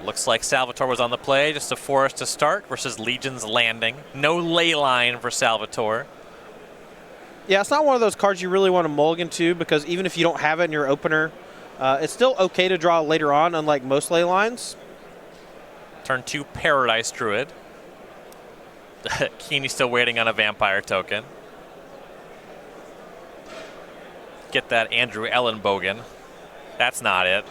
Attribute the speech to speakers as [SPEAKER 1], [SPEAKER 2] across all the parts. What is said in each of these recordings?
[SPEAKER 1] Looks like Salvatore was on the play, just a Forest to start versus Legion's Landing. No ley line for Salvatore.
[SPEAKER 2] Yeah, it's not one of those cards you really want to mulligan to, because even if you don't have it in your opener, it's still okay to draw later on, unlike most ley lines.
[SPEAKER 1] Turn 2 Paradise Druid. Kiihne still waiting on a Vampire token. Get that Andrew Ellenbogen. That's not it.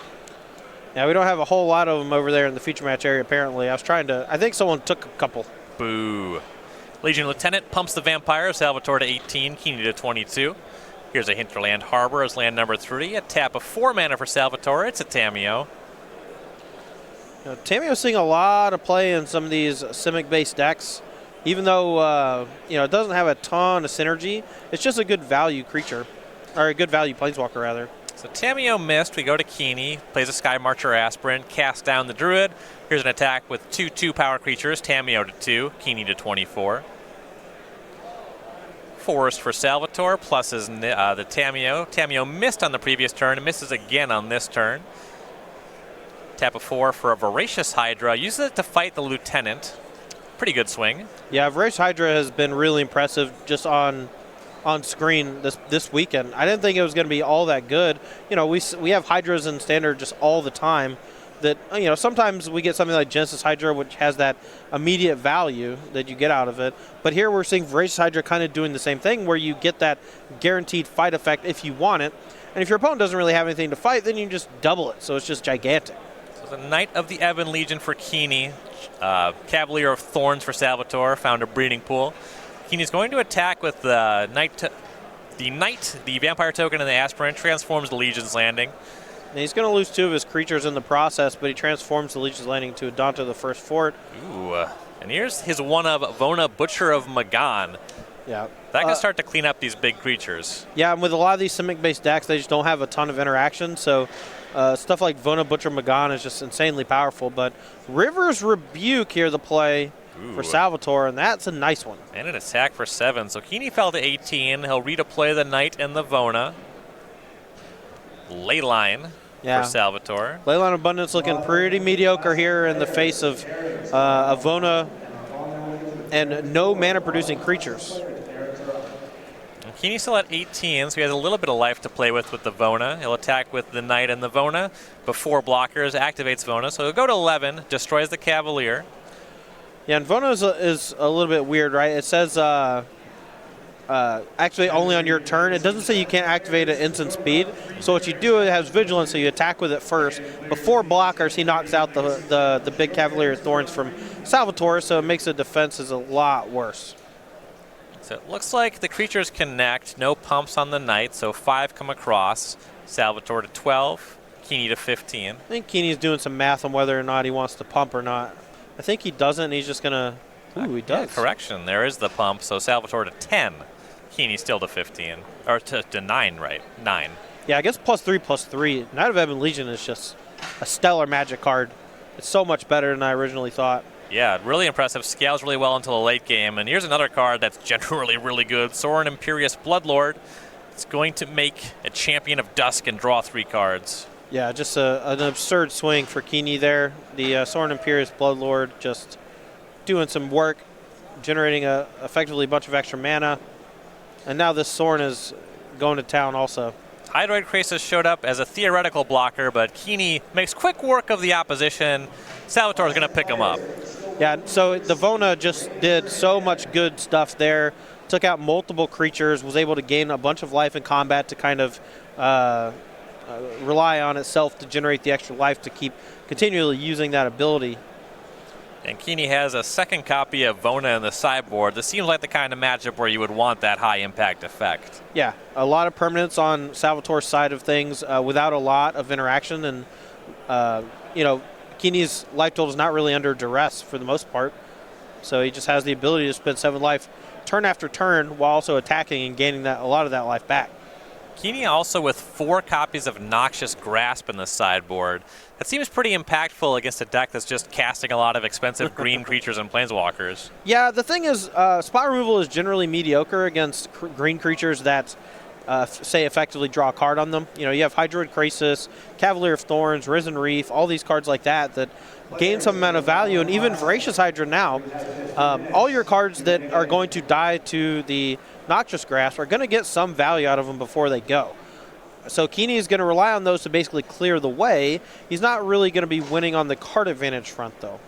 [SPEAKER 2] Yeah, we don't have a whole lot of them over there in the feature match area, apparently. I think someone took a couple.
[SPEAKER 1] Boo. Legion Lieutenant pumps the Vampire, Salvatore to 18, Kiihne to 22. Here's a Hinterland Harbor as land number 3. A tap of 4 mana for Salvatore. It's a Tamiyo.
[SPEAKER 2] Tamiyo's seeing a lot of play in some of these Simic-based decks. Even though it doesn't have a ton of synergy, it's just a good value creature, or a good value planeswalker rather.
[SPEAKER 1] So Tamiyo missed. We go to Kiihne, plays a Sky Marcher Aspirant, casts down the Druid. Here's an attack with 2/2 power creatures, Tamiyo to 2, Kiihne to 24. Forest for Salvatore, pluses the Tamiyo. Tamiyo missed on the previous turn and misses again on this turn. Tap of 4 for a Voracious Hydra. Uses it to fight the Lieutenant. Pretty good swing.
[SPEAKER 2] Yeah, Voracious Hydra has been really impressive just on screen this weekend. I didn't think it was going to be all that good. We have Hydras in Standard just all the time. That sometimes we get something like Genesis Hydra, which has that immediate value that you get out of it. But here we're seeing Voracious Hydra kind of doing the same thing, where you get that guaranteed fight effect if you want it. And if your opponent doesn't really have anything to fight, then you just double it. So it's just gigantic.
[SPEAKER 1] So the Knight of the Ebon Legion for Kiihne. Cavalier of Thorns for Salvatore, found a breeding pool. Kiihne's going to attack with the the Vampire token, and the Aspirant transforms the Legion's Landing.
[SPEAKER 2] And he's going to lose 2 of his creatures in the process, but he transforms the Legion's Landing to Adonta the First Fort.
[SPEAKER 1] Ooh, and here's his one of Vona, Butcher of Magan.
[SPEAKER 2] Yeah.
[SPEAKER 1] That can start to clean up these big creatures.
[SPEAKER 2] Yeah, and with a lot of these Simic-based decks, they just don't have a ton of interaction, so stuff like Vona, Butcher, Magan is just insanely powerful. But River's Rebuke here, the play for Salvatore, and that's a nice one.
[SPEAKER 1] And an attack for 7. So Kiihne fell to 18. He'll redeploy the Knight and the Vona. Leyline for Salvatore.
[SPEAKER 2] Leyline Abundance looking pretty mediocre here in the face of Vona and no mana-producing creatures.
[SPEAKER 1] Kiihne's still at 18, so he has a little bit of life to play with the Vona. He'll attack with the Knight and the Vona. Before blockers, activates Vona. So he'll go to 11, destroys the Cavalier.
[SPEAKER 2] Yeah, and Vona is a little bit weird, right? It says actually only on your turn. It doesn't say you can't activate at instant speed. So what you do, it has Vigilance, so you attack with it first. Before blockers, he knocks out the big Cavalier of Thorns from Salvatore, so it makes the defenses a lot worse.
[SPEAKER 1] So it looks like the creatures connect. No pumps on the Knight, so 5 come across. Salvatore to 12, Kiihne to 15.
[SPEAKER 2] I think Kiihne's doing some math on whether or not he wants to pump or not. I think he doesn't. He's just going to... Ooh, he does.
[SPEAKER 1] Yeah, correction. There is the pump, so Salvatore to 10. Kiihne still to 15. Or to 9, right? 9.
[SPEAKER 2] Yeah, I guess +3/+3. Knight of Ebon Legion is just a stellar Magic card. It's so much better than I originally thought.
[SPEAKER 1] Yeah, really impressive. Scales really well until the late game. And here's another card that's generally really good. Sorin Imperious Bloodlord. It's going to make a Champion of Dusk and draw 3 cards.
[SPEAKER 2] Yeah, just an absurd swing for Kiihne there. The Sorin Imperious Bloodlord just doing some work, generating effectively a bunch of extra mana. And now this Sorin is going to town also.
[SPEAKER 1] Hydroid Krasis showed up as a theoretical blocker, but Kiihne makes quick work of the opposition. Salvatore's going to pick him up.
[SPEAKER 2] Yeah, so the Vona just did so much good stuff there. Took out multiple creatures, was able to gain a bunch of life in combat to kind of rely on itself to generate the extra life to keep continually using that ability.
[SPEAKER 1] And Kiihne has a second copy of Vona in the sideboard. This seems like the kind of matchup where you would want that high impact effect.
[SPEAKER 2] Yeah, a lot of permanence on Salvatore's side of things without a lot of interaction. And, Kiihne's life total is not really under duress for the most part. So he just has the ability to spend 7 life turn after turn while also attacking and gaining a lot of that life back.
[SPEAKER 1] Kiihne also with 4 copies of Noxious Grasp in the sideboard. That seems pretty impactful against a deck that's just casting a lot of expensive green creatures and planeswalkers.
[SPEAKER 2] Yeah, the thing is, spot removal is generally mediocre against green creatures that say, effectively draw a card on them. You have Hydroid Krasis, Cavalier of Thorns, Risen Reef, all these cards like that gain some amount of value, and even Voracious Hydra now. All your cards that are going to die to the Noxious Grasp are going to get some value out of them before they go. So Kiihne is going to rely on those to basically clear the way. He's not really going to be winning on the card advantage front, though.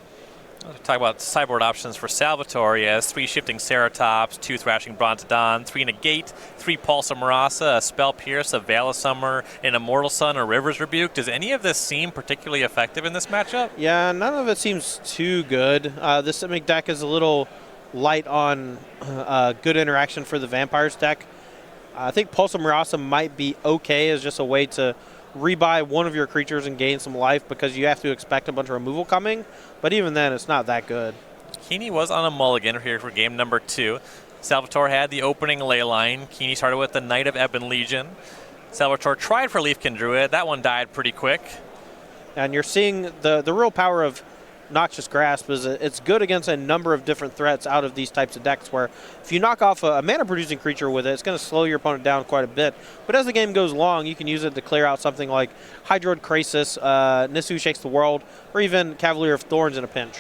[SPEAKER 1] Let's talk about sideboard options for Salvatore. He has 3 Shifting Ceratops, 2 Thrashing Brontodon, 3 Negate, 3 Pulse of Marasa, a Spell Pierce, a Veil of Summer, an Immortal Sun, or River's Rebuke. Does any of this seem particularly effective in this matchup?
[SPEAKER 2] Yeah, none of it seems too good. This Simic deck is a little light on good interaction for the Vampires deck. I think Pulse of Marasa might be okay as just a way to rebuy one of your creatures and gain some life because you have to expect a bunch of removal coming. But even then, it's not that good.
[SPEAKER 1] Kiihne was on a mulligan here for game number 2. Salvatore had the opening ley line. Kiihne started with the Knight of Ebon Legion. Salvatore tried for Leafkin Druid. That one died pretty quick.
[SPEAKER 2] And you're seeing the real power of Noxious Grasp is it's good against a number of different threats out of these types of decks where if you knock off a mana-producing creature with it, it's going to slow your opponent down quite a bit. But as the game goes along, you can use it to clear out something like Hydroid Krasis, Nisu Shakes the World, or even Cavalier of Thorns in a pinch.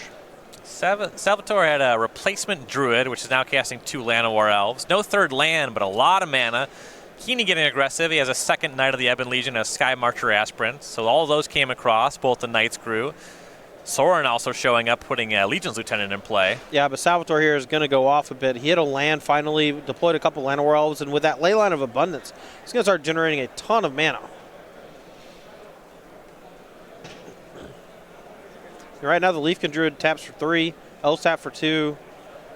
[SPEAKER 1] Salvatore had a replacement Druid, which is now casting 2 Llanowar Elves. No third land, but a lot of mana. Kiihne getting aggressive. He has a second Knight of the Ebon Legion, a Sky Marcher Aspirant. So all of those came across, both the Knights grew. Soren also showing up, putting Legion's Lieutenant in play.
[SPEAKER 2] Yeah, but Salvatore here is going to go off a bit. He hit a land finally, deployed a couple Llanowar Elves, and with that Leyline of Abundance, he's going to start generating a ton of mana. Right now, the Leafkin Druid taps for 3, Elves tap for 2,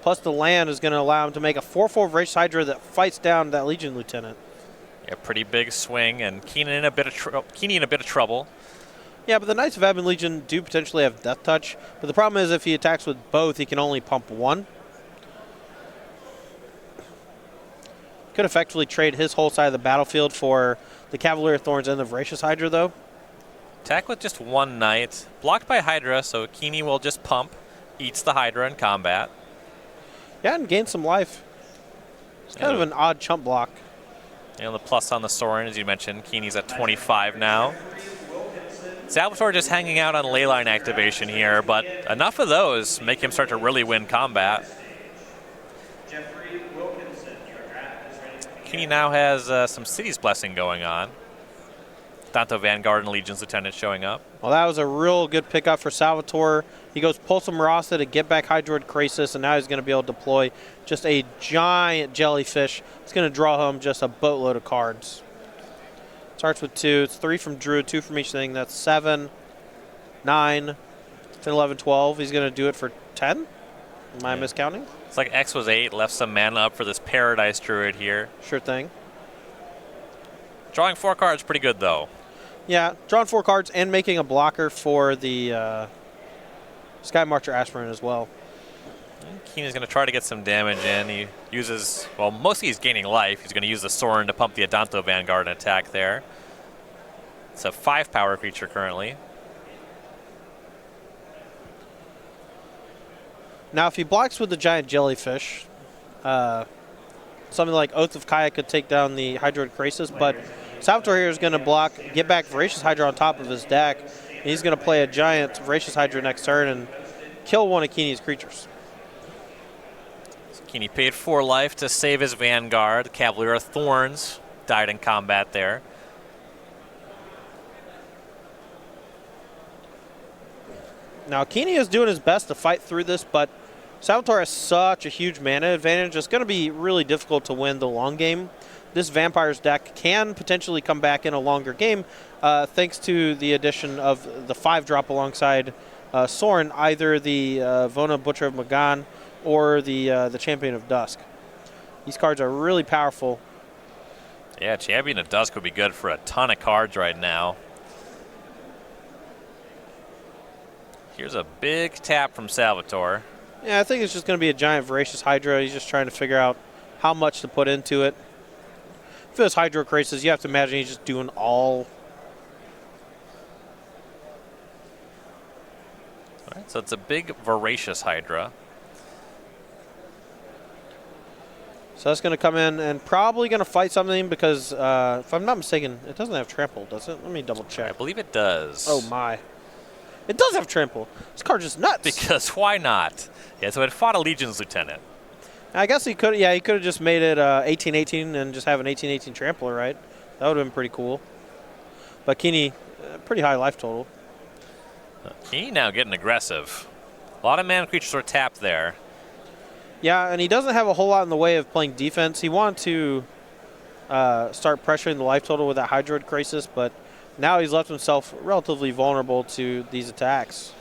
[SPEAKER 2] plus the land is going to allow him to make a 4/4 Voracious Hydra that fights down that Legion Lieutenant.
[SPEAKER 1] Yeah, pretty big swing, and Kiihne in a bit of trouble.
[SPEAKER 2] Yeah, but the Knights of Ebon Legion do potentially have Death Touch. But the problem is if he attacks with both, he can only pump 1. Could effectively trade his whole side of the battlefield for the Cavalier of Thorns and the Voracious Hydra, though.
[SPEAKER 1] Attack with just 1 Knight. Blocked by Hydra, so Kiihne will just pump. Eats the Hydra in combat.
[SPEAKER 2] Yeah, and gain some life. It's kind of an odd chump block.
[SPEAKER 1] The plus on the Soren, as you mentioned. Kiihne's at 25 now. Salvatore just hanging out on Leyline activation here, but enough of those make him start to really win combat. Kiihne now has some City's Blessing going on. Danto Vanguard and Legion's Lieutenant showing up.
[SPEAKER 2] Well, that was a real good pickup for Salvatore. He goes Pulse of Marasa to get back Hydroid Krasis, and now he's going to be able to deploy just a giant jellyfish. It's going to draw him just a boatload of cards. Starts with 2. It's 3 from Druid, 2 from each thing. That's 7, 9, 10, 11, 12. He's going to do it for 10? Am I miscounting?
[SPEAKER 1] It's like X was 8, left some mana up for this Paradise Druid here.
[SPEAKER 2] Sure thing.
[SPEAKER 1] Drawing 4 cards, pretty good, though.
[SPEAKER 2] Yeah, drawing 4 cards and making a blocker for the Sky Marcher Aspirant as well.
[SPEAKER 1] Kiihne's going to try to get some damage in. He uses, well, mostly he's gaining life. He's going to use the Soren to pump the Adanto Vanguard and attack there. It's a 5-power creature currently.
[SPEAKER 2] Now, if he blocks with the giant jellyfish, something like Oath of Kaya could take down the Hydroid Krasis, but Salvatore here is going to block, get back Voracious Hydra on top of his deck. And he's going to play a giant Voracious Hydra next turn and kill one of Kiihne's creatures.
[SPEAKER 1] Kiihne paid 4 life to save his Vanguard. The Cavalier of Thorns died in combat there.
[SPEAKER 2] Now, Kiihne is doing his best to fight through this, but Salvatore has such a huge mana advantage. It's going to be really difficult to win the long game. This Vampires deck can potentially come back in a longer game thanks to the addition of the 5-drop alongside Soren, either the Vona Butcher of Magan or the Champion of Dusk. These cards are really powerful.
[SPEAKER 1] Yeah, Champion of Dusk would be good for a ton of cards right now. Here's a big tap from Salvatore.
[SPEAKER 2] Yeah, I think it's just going to be a giant Voracious Hydra. He's just trying to figure out how much to put into it. If it was Hydro Krasis, you have to imagine he's just doing all.
[SPEAKER 1] All right, so it's a big Voracious Hydra.
[SPEAKER 2] So that's going to come in and probably going to fight something because, if I'm not mistaken, it doesn't have trample, does it? Let me double check.
[SPEAKER 1] I believe it does.
[SPEAKER 2] Oh, my. It does have trample. This card's just nuts.
[SPEAKER 1] Because why not? Yeah, so it fought a Legion's Lieutenant.
[SPEAKER 2] I guess he could. Yeah, he could have just made it 18-18 and just have an 18-18 trampler, right? That would have been pretty cool. But Kiihne, pretty high life total.
[SPEAKER 1] Kiihne now getting aggressive. A lot of mana creatures were tapped there.
[SPEAKER 2] Yeah, and he doesn't have a whole lot in the way of playing defense. He wanted to start pressuring the life total with that Hydroid Crisis, but now he's left himself relatively vulnerable to these attacks.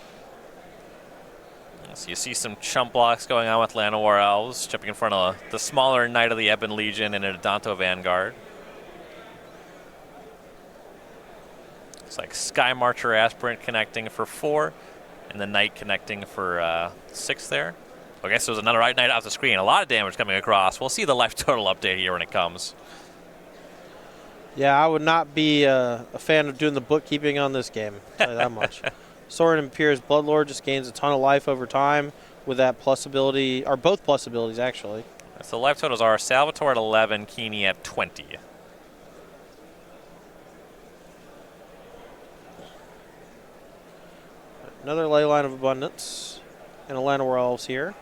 [SPEAKER 1] So you see some chump blocks going on with Llanowar Elves, jumping in front of the smaller Knight of the Ebon Legion and an Adanto Vanguard. It's like Sky Marcher Aspirant connecting for 4, and the Knight connecting for 6 there. I guess there's another right Knight off the screen. A lot of damage coming across. We'll see the life total update here when it comes.
[SPEAKER 2] Yeah, I would not be a fan of doing the bookkeeping on this game. I'll tell you that much. Sorin Imperious Bloodlord just gains a ton of life over time with that plus ability, or both plus abilities actually.
[SPEAKER 1] So life totals are Salvatore at 11, Kiihne at 20.
[SPEAKER 2] Another Leyline of Abundance and a Llanowar Elves here.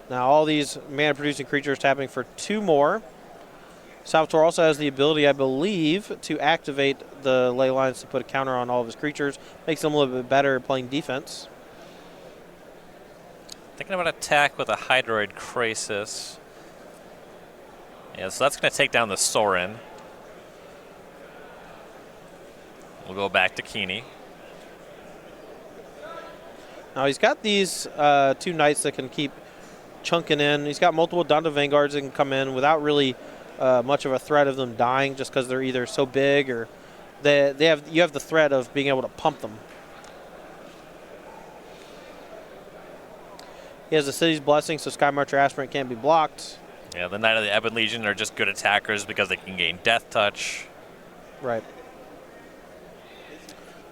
[SPEAKER 2] Now all these mana-producing creatures tapping for 2 more. Salvatore also has the ability, I believe, to activate the ley lines to put a counter on all of his creatures. Makes them a little bit better at playing defense.
[SPEAKER 1] Thinking about attack with a Hydroid Crisis. Yeah, so that's going to take down the Sorin. We'll go back to Kiihne.
[SPEAKER 2] Now he's got these 2 Knights that can keep chunking in. He's got multiple Adanto Vanguards that can come in without really much of a threat of them dying, just because they're either so big or you have the threat of being able to pump them. He has the City's Blessing, so Sky Marcher Aspirant can't be blocked.
[SPEAKER 1] Yeah, the Knight of the Ebon Legion are just good attackers because they can gain Death Touch.
[SPEAKER 2] Right.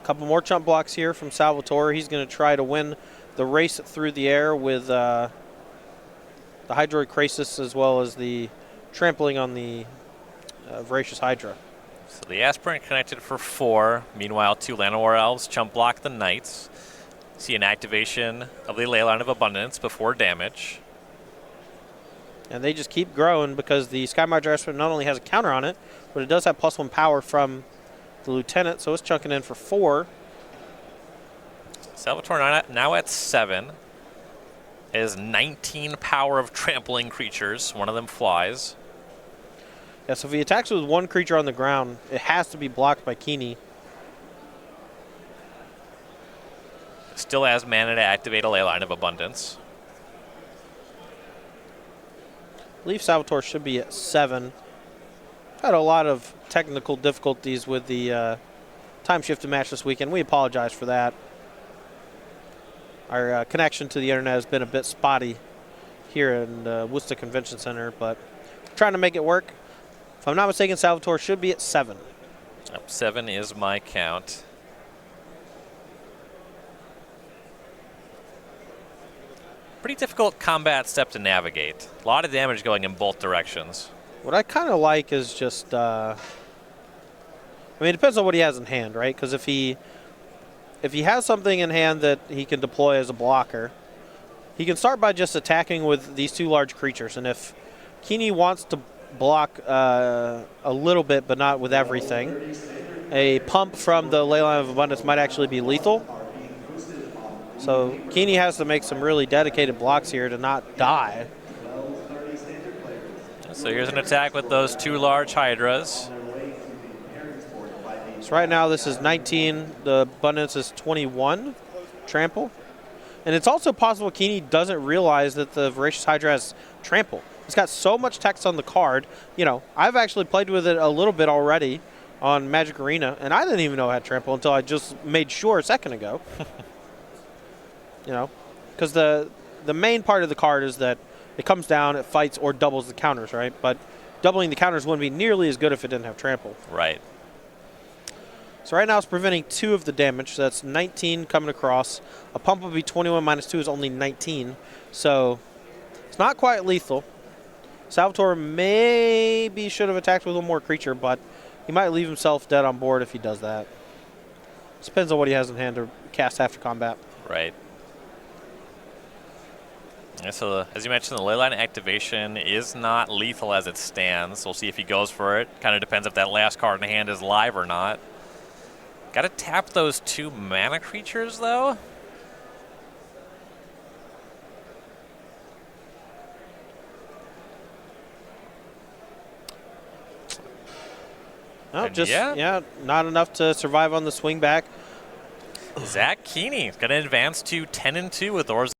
[SPEAKER 2] A couple more chump blocks here from Salvatore. He's going to try to win the race through the air with the Hydroid Crisis as well as the trampling on the Voracious Hydra.
[SPEAKER 1] So the Aspirant connected for 4. Meanwhile, 2 Llanowar Elves chump block the Knights. See an activation of the Leyline of Abundance before damage.
[SPEAKER 2] And they just keep growing because the Sky Marcher Aspirant not only has a counter on it, but it does have +1 power from the Lieutenant, so it's chunking in for 4.
[SPEAKER 1] Salvatore now at 7. Has 19 power of trampling creatures. One of them flies.
[SPEAKER 2] Yeah, so if he attacks with 1 creature on the ground, it has to be blocked by Kiihne.
[SPEAKER 1] Still has mana to activate a Leyline of Abundance.
[SPEAKER 2] I believe Salvatore should be at 7. Had a lot of technical difficulties with the time shifted match this weekend. We apologize for that. Our connection to the internet has been a bit spotty here in Worcester Convention Center, but we're trying to make it work. If I'm not mistaken, Salvatore should be at 7.
[SPEAKER 1] Yep, 7 is my count. Pretty difficult combat step to navigate. A lot of damage going in both directions.
[SPEAKER 2] What I kind of like is just, I mean, it depends on what he has in hand, right? Because if he has something in hand that he can deploy as a blocker, he can start by just attacking with these 2 large creatures. And if Kiihne wants to block a little bit, but not with everything, a pump from the Leyline of Abundance might actually be lethal. So Kiihne has to make some really dedicated blocks here to not die.
[SPEAKER 1] So here's an attack with those 2 large Hydras.
[SPEAKER 2] So right now this is 19. The Abundance is 21. Trample. And it's also possible Kiihne doesn't realize that the Voracious Hydra has Trample. It's got so much text on the card. You know, I've actually played with it a little bit already on Magic Arena, and I didn't even know it had Trample until I just made sure a second ago. You know, because the main part of the card is that it comes down, it fights, or doubles the counters, right? But doubling the counters wouldn't be nearly as good if it didn't have Trample.
[SPEAKER 1] Right.
[SPEAKER 2] So right now it's preventing 2 of the damage. So that's 19 coming across. A pump would be 21 minus 2 is only 19. So it's not quite lethal. Salvatore maybe should have attacked with one more creature, but he might leave himself dead on board if he does that. Depends on what he has in hand to cast after combat.
[SPEAKER 1] Right. Yeah, so as you mentioned, the Leyline activation is not lethal as it stands. We'll see if he goes for it. Kind of depends if that last card in hand is live or not. Got to tap those 2 mana creatures, though.
[SPEAKER 2] No, not enough to survive on the swing back.
[SPEAKER 1] Zach Kiihne is going to advance to 10-2 with Ors